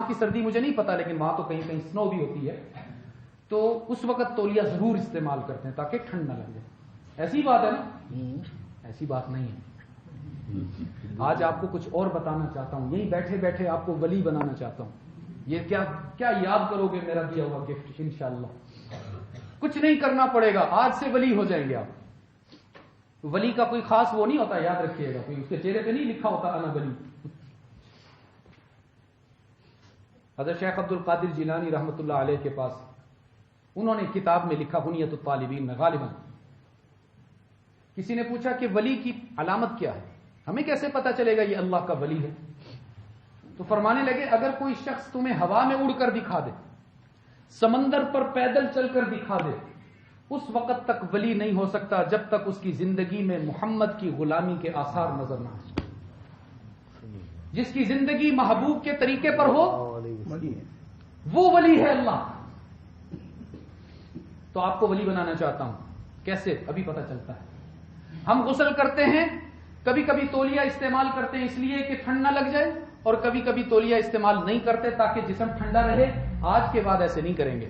کی سردی مجھے نہیں پتا، لیکن وہاں تو کہیں کہیں سنو بھی ہوتی ہے، تو اس وقت تولیہ ضرور استعمال کرتے ہیں تاکہ ٹھنڈ نہ لگے. ایسی بات ہے نا؟ ایسی بات نہیں ہے. آج آپ کو کچھ اور بتانا چاہتا ہوں، یہیں بیٹھے بیٹھے آپ کو ولی بنانا چاہتا ہوں. یہ کیا یاد کرو گے میرا دیا ہوا گفٹ؟ انشاءاللہ کچھ نہیں کرنا پڑے گا، آج سے ولی ہو جائیں گے آپ. ولی کا کوئی خاص وہ نہیں ہوتا، یاد رکھیے گا، کوئی اس کے چہرے پہ نہیں لکھا ہوتا انا ولی. حضرت شیخ عبد القادر جیلانی رحمۃ اللہ علیہ کے پاس انہوں نے کتاب میں لکھا بنیت الطالبین میں غالباً کسی نے پوچھا کہ ولی کی علامت کیا ہے، ہمیں کیسے پتا چلے گا یہ اللہ کا ولی ہے؟ تو فرمانے لگے اگر کوئی شخص تمہیں ہوا میں اڑ کر دکھا دے، سمندر پر پیدل چل کر دکھا دے، اس وقت تک ولی نہیں ہو سکتا جب تک اس کی زندگی میں محمد کی غلامی کے آثار نظر نہ آئے. جس کی زندگی محبوب کے طریقے پر ہو وہ ولی ہے اللہ. تو آپ کو ولی بنانا چاہتا ہوں. کیسے؟ ابھی پتہ چلتا ہے. ہم غسل کرتے ہیں، کبھی کبھی تولیہ استعمال کرتے ہیں اس لیے کہ ٹھنڈ نہ لگ جائے، اور کبھی کبھی تولیہ استعمال نہیں کرتے تاکہ جسم ٹھنڈا رہے. آج کے بعد ایسے نہیں کریں گے.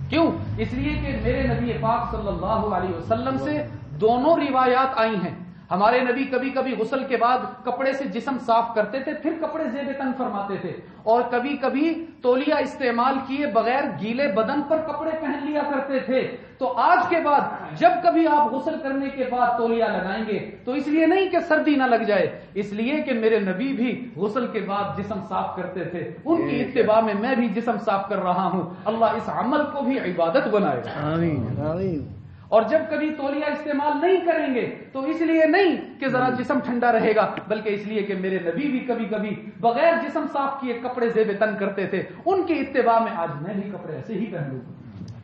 کیوں؟ اس لیے کہ میرے نبی پاک صلی اللہ علیہ وسلم سے دونوں روایات آئی ہیں. ہمارے نبی کبھی کبھی غسل کے بعد کپڑے سے جسم صاف کرتے تھے، پھر کپڑے زیب تن فرماتے تھے، اور کبھی کبھی تولیہ استعمال کیے بغیر گیلے بدن پر کپڑے پہن لیا کرتے تھے. تو آج کے بعد جب کبھی آپ غسل کرنے کے بعد تولیہ لگائیں گے تو اس لیے نہیں کہ سردی نہ لگ جائے، اس لیے کہ میرے نبی بھی غسل کے بعد جسم صاف کرتے تھے. ان کی اتباع میں بھی جسم صاف کر رہا ہوں. اللہ اس عمل کو بھی عبادت بنائے گا. آمین. اور جب کبھی تولیہ استعمال نہیں کریں گے تو اس لیے نہیں کہ ذرا جسم ٹھنڈا رہے گا، بلکہ اس لیے کہ میرے نبی بھی کبھی کبھی بغیر جسم صاف کیے کپڑے زیب تن کرتے تھے. ان کی اتباع میں آج میں بھی کپڑے ایسے ہی پہن لوں.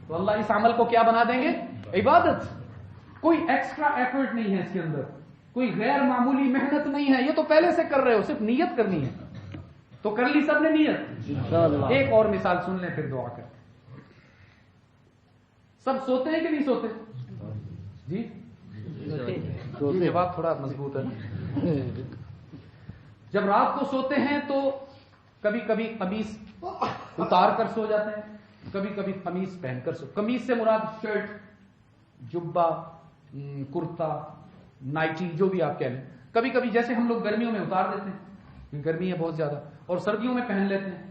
تو اللہ اس عمل کو کیا بنا دیں گے؟ عبادت. کوئی ایکسٹرا ایفرٹ نہیں ہے اس کے اندر، کوئی غیر معمولی محنت نہیں ہے. یہ تو پہلے سے کر رہے ہو، صرف نیت کرنی ہے. تو کر لی سب نے نیت؟ ایک اور مثال سن لیں پھر دعا کریں. سب سوتے ہیں کہ نہیں سوتے؟ جی جواب تھوڑا مضبوط ہے. جب رات کو سوتے ہیں تو کبھی کبھی قمیص اتار کر سو جاتے ہیں، کبھی کبھی قمیص پہن کر سو. قمیص سے مراد شرٹ، جبہ، کرتا، نائٹی، جو بھی آپ کہہ لیں. کبھی کبھی جیسے ہم لوگ گرمیوں میں اتار دیتے ہیں، گرمی ہے بہت زیادہ، اور سردیوں میں پہن لیتے ہیں.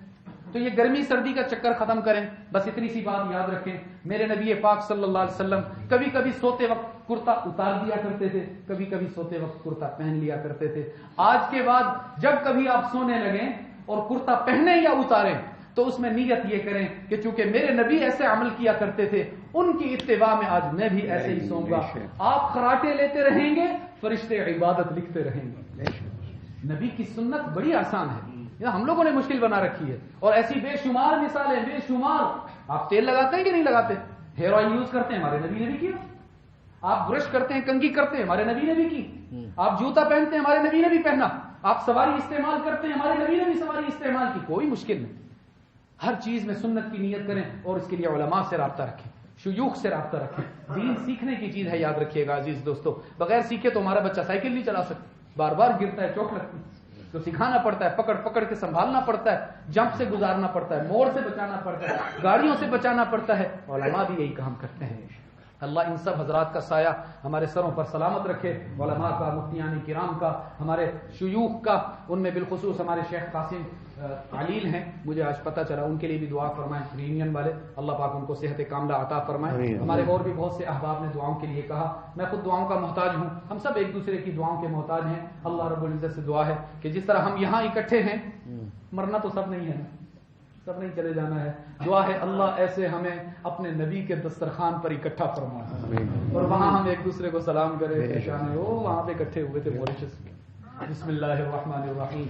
تو یہ گرمی سردی کا چکر ختم کریں. بس اتنی سی بات یاد رکھیں، میرے نبی پاک صلی اللہ علیہ وسلم کبھی کبھی سوتے وقت کرتا اتار دیا کرتے تھے، کبھی کبھی سوتے وقت کرتا پہن لیا کرتے تھے. آج کے بعد جب کبھی آپ سونے لگیں اور کرتا پہنے یا اتاریں تو اس میں نیت یہ کریں کہ چونکہ میرے نبی ایسے عمل کیا کرتے تھے، ان کی اتباع میں آج میں بھی ایسے ہی سوں گا. آپ خراٹے لیتے رہیں گے، فرشتے عبادت لکھتے رہیں گے. نبی کی سنت بڑی آسان ہے، ہم لوگوں نے مشکل بنا رکھی ہے. اور ایسی بے شمار مثالیں، بے شمار. آپ تیل لگاتے ہیں کہ نہیں لگاتے؟ ہیئر آئل یوز کرتے ہیں، ہمارے نبی نے بھی کیا. آپ برش کرتے ہیں، کنگھی کرتے ہیں، ہمارے نبی نے بھی کی. آپ جوتا پہنتے ہیں، ہمارے نبی نے بھی پہنا. آپ سواری استعمال کرتے ہیں، ہمارے نبی نے بھی سواری استعمال کی. کوئی مشکل نہیں. ہر چیز میں سنت کی نیت کریں، اور اس کے لیے علماء سے رابطہ رکھیں، شیوخ سے رابطہ رکھیں. دین سیکھنے کی چیز ہے، یاد رکھیے گا عزیز دوستو. بغیر سیکھے تو ہمارا بچہ سائیکل نہیں چلا سکتا، بار بار گرتا ہے، چوٹ لگتی ہے. تو سکھانا پڑتا ہے، پکڑ پکڑ کے سنبھالنا پڑتا ہے، جمپ سے گزارنا پڑتا ہے، موڑ سے بچانا پڑتا ہے، گاڑیوں سے بچانا پڑتا ہے. علماء بھی یہی کام کرتے ہیں. اللہ ان سب حضرات کا سایہ ہمارے سروں پر سلامت رکھے. علماء کا، مفتیان کرام کا، ہمارے شیوخ کا، ان میں بالخصوص ہمارے شیخ قاسم علیل ہیں، مجھے آج پتہ چلا، ان کے لیے بھی دعا فرمائیں. ریونین والے، اللہ پاک ان کو صحت کاملہ عطا فرمائیں. ہمارے اور بھی بہت سے احباب نے دعاؤں کے لیے کہا. میں خود دعاؤں کا محتاج ہوں، ہم سب ایک دوسرے کی دعاؤں کے محتاج ہیں. اللہ رب العزت سے دعا ہے کہ جس طرح ہم یہاں اکٹھے ہیں، مرنا تو سب نہیں ہے، سب نہیں چلے جانا ہے. دعا ہے اللہ ایسے ہمیں اپنے نبی کے دسترخوان پر اکٹھا فرمائے، اور وہاں ہم ایک دوسرے کو سلام کریں. شان ہو وہاں پہ اکٹھے ہوئے تھے موریشس میں. بسم اللہ الرحمن الرحیم.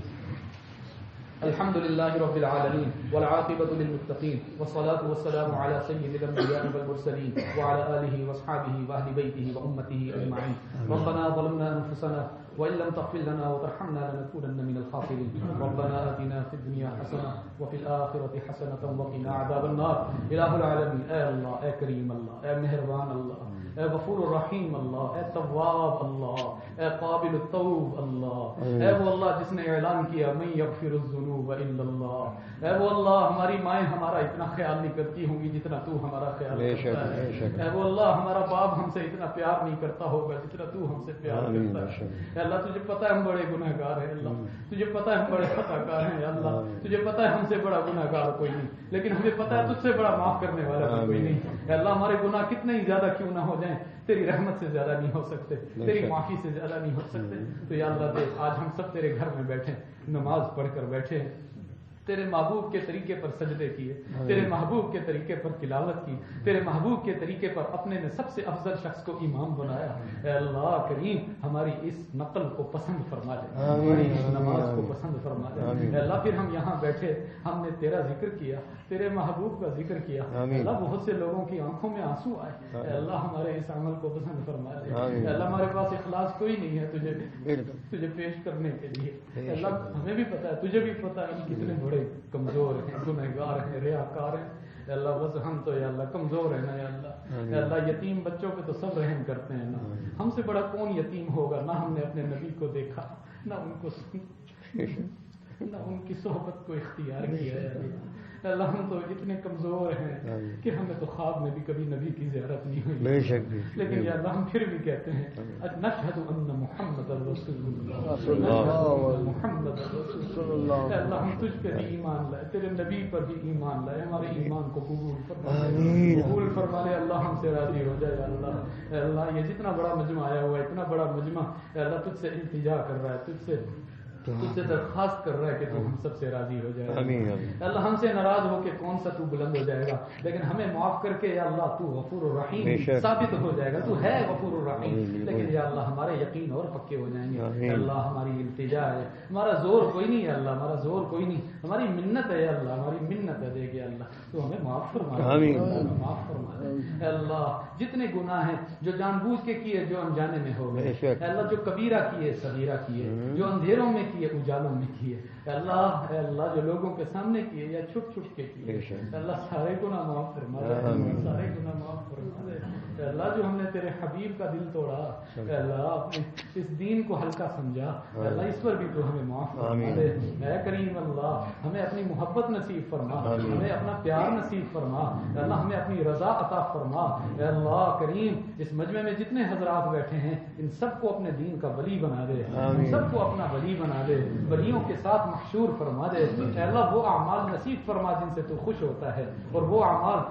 الحمد للہ رب العالمین والعاقبۃ للمتقین والصلاة والسلام علی سید الانبیاء والمرسلین وعلی آلہ واصحابہ واہل بیتہ وامتہ اجمعین. ربنا ظلمنا انفسنا وإن لم تغفر لنا وترحمنا لنكونن من الخاسرين ربنا آتنا في الدنيا حسنة وفي الآخرة حسنة وقنا عذاب النار الہ العالمین اے اللہ اے کریم اللہ اے مہربان اللہ اے غفور الرحیم اللہ اے تواب اللہ اے قابل التوب اللہ اے وہ اللہ جس نے اعلان کیا من یغفر الذنوب الا اللہ اے وہ اللہ ہماری مائیں ہمارا اتنا خیال نہیں کرتی ہوں گی جتنا تو ہمارا خیال کرتا ہے اے وہ اللہ ہمارا باپ ہم سے اتنا پیار نہیں کرتا ہوگا جتنا تو ہم سے پیار کرتا ہے اے اللہ تجھے پتہ ہے ہم بڑے گناہ گار ہیں اللہ تجھے پتہ ہے ہم بڑے خطا کار ہیں اللہ تجھے پتہ ہے ہم سے بڑا گناہ گار کوئی نہیں لیکن ہمیں پتہ ہے تجھ سے بڑا معاف کرنے والا کوئی نہیں اے اللہ ہمارے گناہ کتنے ہی زیادہ کیوں نہ ہو جائیں تیری رحمت سے زیادہ نہیں ہو سکتے تیری معافی سے زیادہ نہیں ہو سکتے تو یا اللہ دیکھ آج ہم سب تیرے گھر میں بیٹھے نماز پڑھ کر بیٹھے تیرے محبوب کے طریقے پر سجدے کیے تیرے محبوب کے طریقے پر تلاوت کی تیرے محبوب کے طریقے پر اپنے میں سب سے افضل شخص کو امام بنایا اے اللہ کریم ہماری اس نقل کو پسند فرما دے ہماری اس نماز کو پسند فرما دے اے اللہ پھر ہم یہاں بیٹھے ہم نے تیرا ذکر کیا تیرے محبوب کا ذکر کیا اللہ بہت سے لوگوں کی آنکھوں میں آنسو آئے اے اللہ ہمارے اس عمل کو پسند فرما دے اے اللہ ہمارے پاس اخلاص کوئی نہیں ہے تجھے پیش کرنے کے لیے اے اللہ ہمیں بھی پتا ہے تجھے بھی پتا ہے ہم کتنے بڑے کمزور ہیں گنہگار ہیں ریاکار ہیں اے اللہ بس ہم تو یا اللہ کمزور ہیں نا یا اللہ اے اللہ یتیم بچوں پہ تو سب رحم کرتے ہیں نا ہم سے بڑا کون یتیم ہوگا نہ ہم نے اپنے نبی کو دیکھا نہ ان کو نہ ان کی صحبت کو اختیار کیا ہے اللہ ہم تو اتنے کمزور ہیں کہ ہمیں تو خواب میں بھی کبھی نبی کی زیارت نہیں ہوئی لیکن یا اللہ ہم پھر بھی کہتے ہیں نشہد ان محمد رسول اللہ محمد رسول اللہ اللہ ہم تجھ پہ بھی ایمان لائے تیرے نبی پر بھی ایمان لائے ہمارے ایمان کو قبول فرما لے اللہ ہم سے راضی ہو جائے اللہ اے اللہ یہ جتنا بڑا مجمع آیا ہوا ہے اتنا بڑا مجمع اے اللہ تجھ سے التجا کر رہا ہے تجھ سے درخواست کر رہا ہے کہ تو ہم سب سے راضی ہو جائے اللہ ہم سے ناراض ہو کے کون سا تو بلند ہو جائے گا لیکن ہمیں معاف کر کے یا اللہ تو غفور الرحیم ثابت ہو جائے گا تو ہے غفور الرحیم لیکن یا اللہ ہمارے یقین اور پکے ہو جائیں گے اللہ ہماری التجا ہے ہمارا زور کوئی نہیں ہے اللہ ہمارا زور کوئی نہیں ہماری منت ہے اللہ ہماری منت ہے دے گی اللہ تو ہمیں معاف فرما معاف فرما اے اللہ جتنے گناہ ہیں جو جان بوجھ کے کیے جو انجانے میں ہو گئے اے اللہ جو کبیرہ کیے صغیرہ کیے جو اندھیروں میں کیے اجالوں میں کیے اے اللہ جو لوگوں کے سامنے کیے یا چھپ چھپ کے کیے اے اللہ سارے گناہ معاف فرما دے سارے گناہ معاف فرما دے اے اللہ جو ہم نے تیرے حبیب کا دل توڑا اے اللہ اپنے اس دین کو ہلکا سمجھا اے اللہ اس پر بھی تو ہمیں معاف فرما دے اے کریم اللہ ہمیں اپنی محبت نصیب فرما ہمیں اپنا پیار نصیب فرما اے اللہ ہمیں اپنی رضا عطا فرما اے اللہ کریم اس مجمع میں جتنے حضرات بیٹھے ہیں ان سب کو اپنے دین کا ولی بنا دے ان سب کو اپنا ولی بنا دے ولیوں کے ساتھ محشور فرما دے اے اللہ وہ اعمال نصیب فرما جن سے تو خوش ہوتا ہے اور وہ اعمال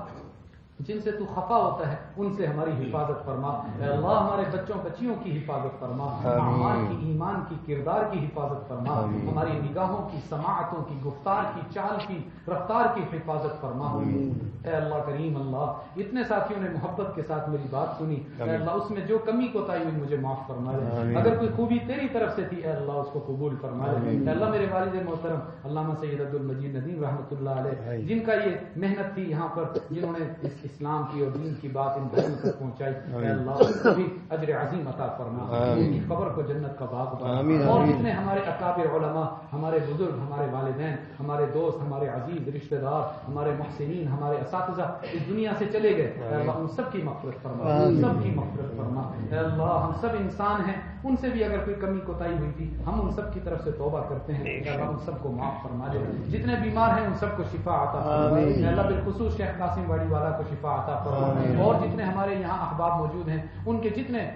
جن سے تو خفا ہوتا ہے ان سے ہماری حفاظت فرما اے اللہ ہمارے بچوں بچیوں کی حفاظت فرما اعمال کی ایمان کی کردار کی حفاظت فرما ہماری نگاہوں کی سماعتوں کی گفتار کی چال کی رفتار کی حفاظت فرما اے اللہ کریم اللہ اتنے ساتھیوں نے محبت کے ساتھ میری بات سنی اے اللہ اس میں جو کمی کوتاہی ہوئی مجھے معاف فرما دے اگر کوئی خوبی تیری طرف سے تھی اے اللہ اس کو قبول فرما دے اے اللہ میرے والد محترم علامہ سید عبد المجید ندیم رحمۃ اللہ علیہ جن کا یہ محنت تھی یہاں پر جنہوں نے اسلام کی اور دین کی بات ان بھائیوں تک پہنچائی اے اللہ کو بھی اجر عظیم عطا فرما ان کی قبر کو جنت کا باغ بنا اور جتنے ہمارے اکابر علماء ہمارے بزرگ ہمارے والدین ہمارے دوست ہمارے عزیز رشتہ دار ہمارے محسنین ہمارے اساتذہ اس دنیا سے چلے گئے اے اللہ ان سب کی مغفرت فرما ان سب کی مغفرت فرما اے اللہ ہم سب انسان ہیں ان سے بھی اگر کوئی کمی کوتاہی ہوئی تھی ہم ان سب کی طرف سے توبہ کرتے ہیں اے اللہ ان سب کو معاف فرما دے جتنے بیمار ہیں ان سب کو شفا عطا فرما اے اللہ بالخصوص شیخ قاسم واڑی والا کو شفا عطا فرما اور جتنے ہمارے یہاں احباب موجود ہیں ان کے جتنے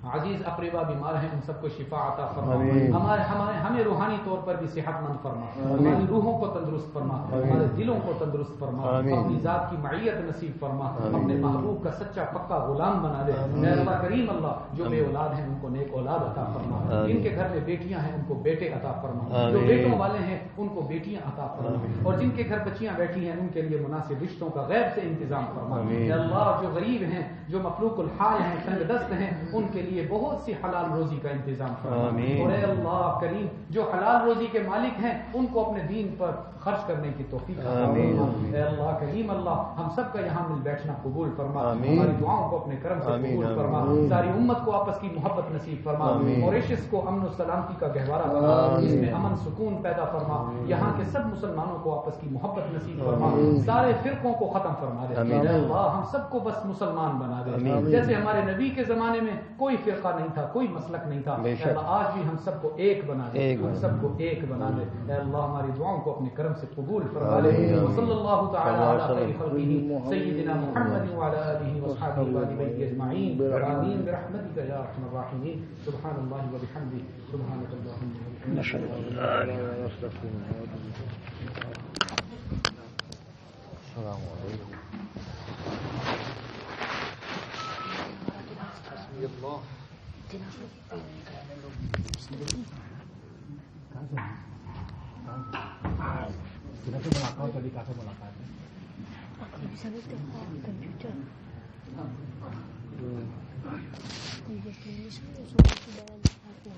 عزیز اقربا بیمار ہیں ان سب کو شفا عطا فرما ہمیں روحانی طور پر بھی صحت مند فرما ہماری روحوں کو تندرست فرما ہمارے دلوں کو تندرست فرما اپنی ذات کی معیت نصیب فرما اپنے محبوب کا سچا پکا غلام بنا دے اے اللہ کریم اللہ جو بے اولاد ہیں ان کو نیک اولاد عطا فرما جن کے گھر میں بیٹیاں ہیں ان کو بیٹے عطا فرما جو بیٹوں والے ہیں ان کو بیٹیاں عطا فرما اور جن کے گھر بچیاں بیٹھی ہیں ان کے لیے مناسب رشتوں کا غیب سے انتظام فرما اے اللہ جو غریب ہیں جو مفلوق الحال ہیں تنگ دست ہیں ان کے لیے بہت سی حلال روزی کا انتظام فرما اور اے اللہ کریم جو حلال روزی کے مالک ہیں ان کو اپنے دین پر خرچ کرنے کی توفیق اے اللہ کریم اللہ ہم سب کا یہاں مل بیٹھنا قبول فرما، ہماری دعاؤں کو اپنے کرم سے قبول فرما، ساری امت کو آپس کی محبت نصیب فرما، موریشس کو امن و سلامتی کا گہوارہ بنا، اس میں امن سکون پیدا فرما، یہاں کے سب مسلمانوں کو آپس کی محبت نصیب فرما، سارے فرقوں کو ختم فرما دے اے اللہ، ہم سب کو بس مسلمان بنا دے، جیسے ہمارے نبی کے زمانے میں کوئی فرقہ نہیں تھا، کوئی مسلک نہیں تھا، اے اللہ آج بھی ہم سب کو ایک بنا دے، ہم سب کو ایک بنا دے اے اللہ، ہماری دعاؤں کو اپنے کرم سے قبول فرما لے، وصلی اللہ تعالی علی خیر خلقہ سیدنا محمد وعلی آلہ وصحبہ وآل بیتہ اجمعین، آمین برحمتک یا ارحم الراحمین، سبحان اللہ وبحمدہ، سبحانک اللہم وبحمدک، نشہد ان لا الہ الا انت نستغفرک ونتوب الیک۔ السلام علیکم۔ حسبی اللہ۔ Kita melakau tadi kakak melakau. Aku bisa ngetik komputer. Iya, ini semua sudah ada aku.